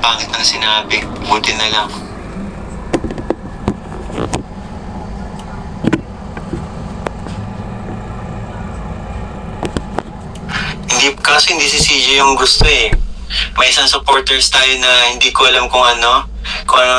pangit ng sinabi. Buti na lang. Hindi si CJ yung gusto eh. May isang supporters tayo na hindi ko alam kung anong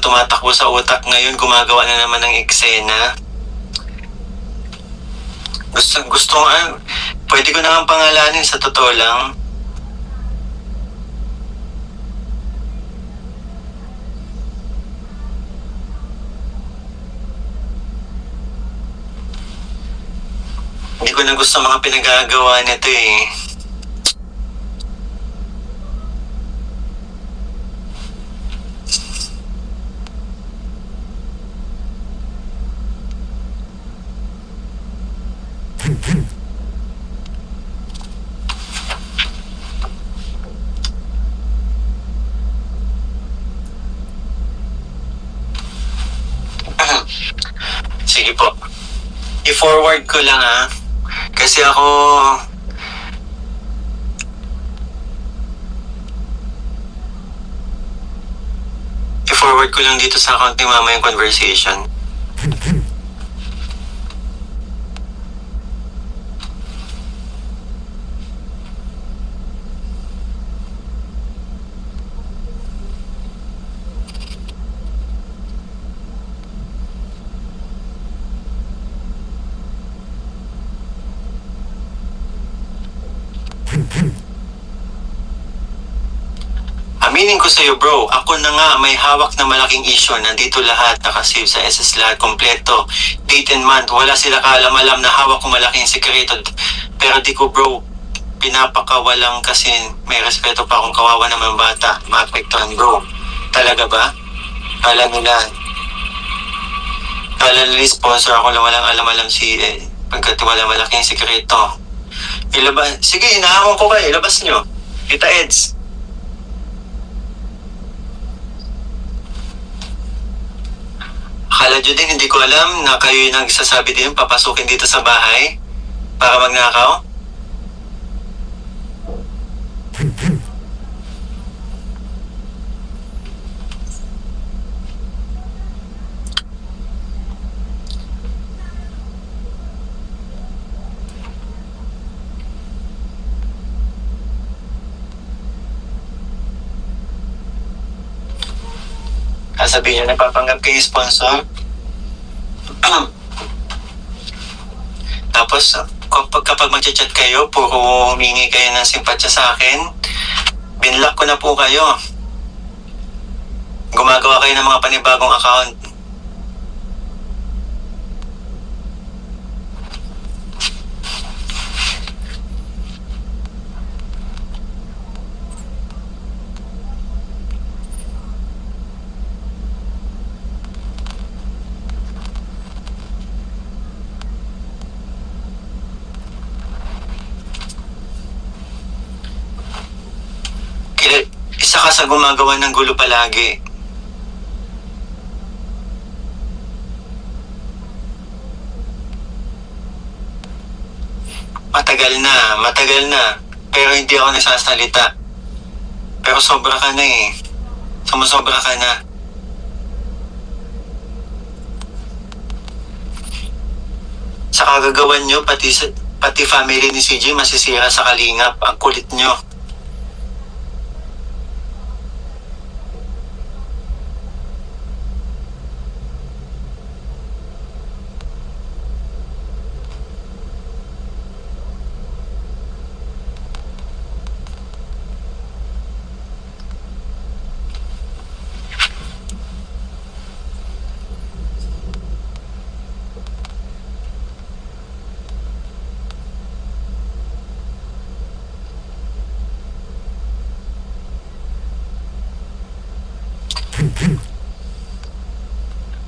tumatakbo sa utak ngayon, gumagawa na naman ng eksena. Pwede ko na nga pangalanin sa totoo lang. Hindi ko na gusto mga pinagagawa nito eh. Sige po. I-forward ko lang kasi ako i-forward ko lang dito sa account ni Mama yung conversation. Aminin ko sa'yo bro, ako na nga may hawak na malaking issue. Nandito lahat, nakasave sa SS lahat, kompleto. Date and month, wala sila kaalam-alam na hawak ko malaking sekreto. Pero di ko bro, pinapakawalang kasi may respeto pa akong kawawa naman bata. Maapektuhan bro. Talaga ba? Kala nila sponsor ako lang walang alam-alam pagkat wala malaking sekreto. Sige, inaamon ko kayo, ilabas nyo. Kita Eds. Akala nyo din, hindi ko alam na kayo yung nagsasabi din papasukin dito sa bahay para magnakaw? Sabihin nyo, nagpapanggap kayo sponsor. Tapos, kapag mag-chat kayo, puro humingi kayo ng simpatsya sa akin, binlock ko na po kayo. Gumagawa kayo ng mga panibagong account. Isa ka sa gumagawa ng gulo palagi. Matagal na. Pero hindi ako nasasalita. Pero sobra ka na eh. Sumusobra ka na. Sa kagagawan nyo, pati family ni CJ masisira sa kalingap. Ang kulit nyo.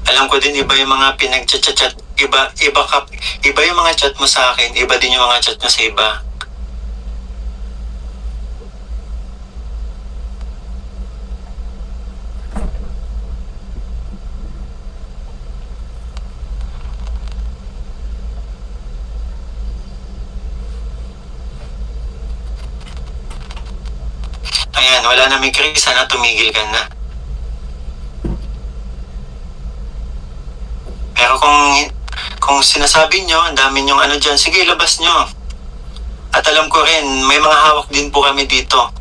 Alam ko din iba yung mga pinag-chat, iba yung mga chat mo sa akin, iba din yung mga chat mo sa iba. Ayan, yan. Wala na may Chris, sana tumigil ka na. Pero kung sinasabi nyo, ang dami nyong ano dyan, sige, labas nyo. At alam ko rin, may mga hawak din po kami dito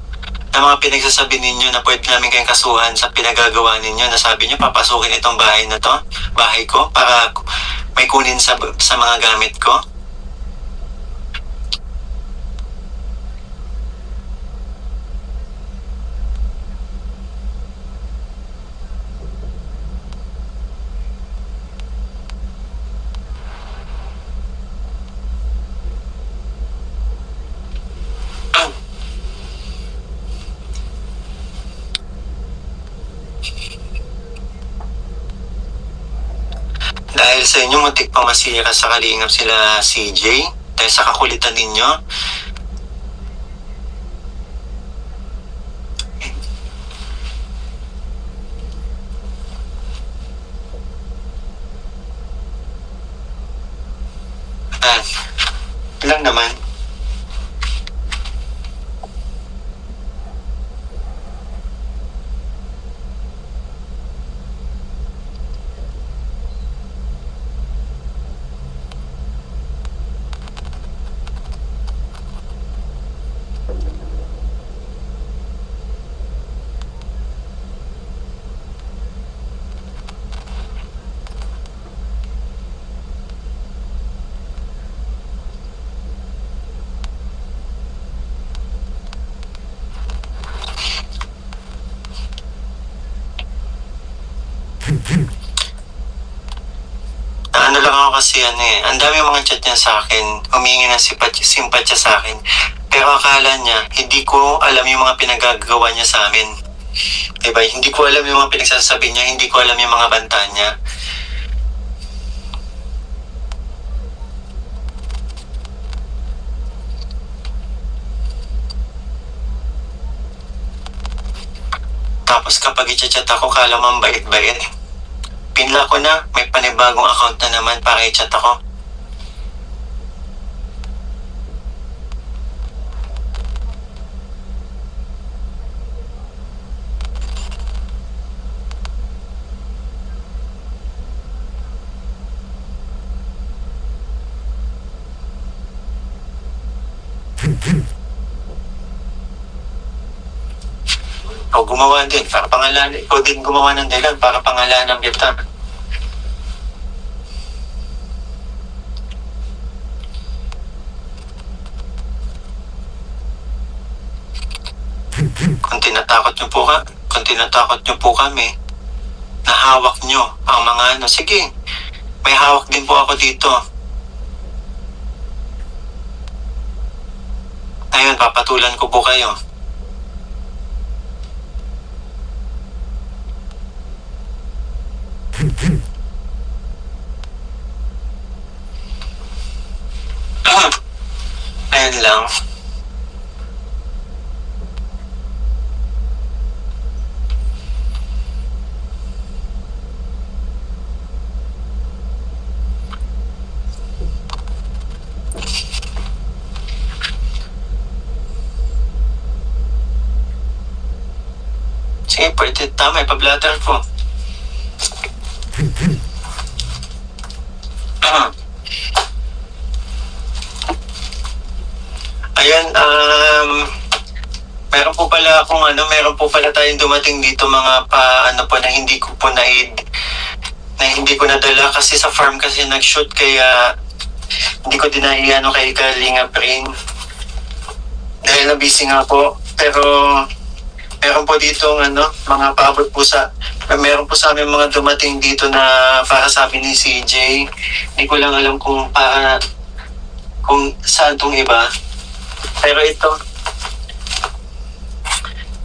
na mga pinagsasabi ninyo na pwede namin kayong kasuhan sa pinagagawa ninyo. Nasabi nyo, papasukin itong bahay na to, bahay ko, para may kunin sa mga gamit ko. Dahil sa inyo, muntik pa masira sa kalingap sila CJ. Dahil sa kakulitan ninyo. Lang naman. Ano lang ako kasi ang dami mga chat niya sa akin, humingi ng simpatya sa akin. Pero akala niya, hindi ko alam yung mga pinagagawa niya sa amin. Diba? Hindi ko alam yung mga pinagsasabi niya, hindi ko alam yung mga banta niya. Tapos kapag i-chat ako, kala mo ang bait-bait. Pinla ko na, may panibagong account na naman para i-chat ako. O gumawa din, para pangalan, ikaw din gumawa ng dahilan para pangalanan kita. Kung tinatakot nyo po kami, nahawak nyo ang mga sige, may hawak din po ako dito. Ngayon, papatulan ko po kayo. Ayun lang. Sige, pwede. Tama, ipablatter ko. Ayan, meron po pala tayong dumating dito mga na hindi ko nadala kasi sa farm kasi nag-shoot, kaya hindi ko din kay Kalinga Prin dahil na busy nga po. Pero meron po dito mga paabot po meron po sa amin mga dumating dito na para sa amin ni CJ. Hindi ko lang alam kung saan tong iba. Pero ito,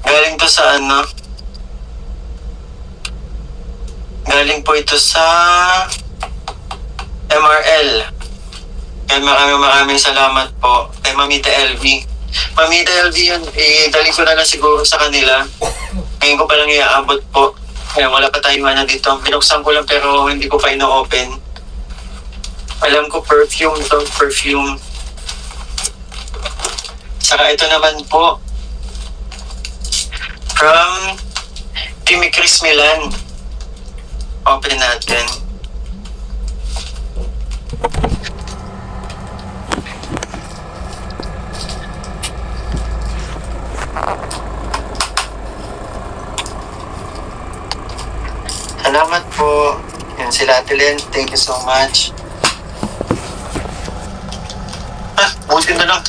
galing to sa galing po ito sa MRL. Kaya maraming salamat po kay Mamita LV. Mamita LV yun, dali ko na lang siguro sa kanila. Ngayon ko palang iaabot po. Kaya wala pa tayong dito. Binuksan ko lang pero hindi ko pa ino-open. Alam ko perfume. Saka ito naman po, From Timmy Chris Milan. Open natin. Salamat po. Yan sila Ate Len. Thank you so much. Butin na lang.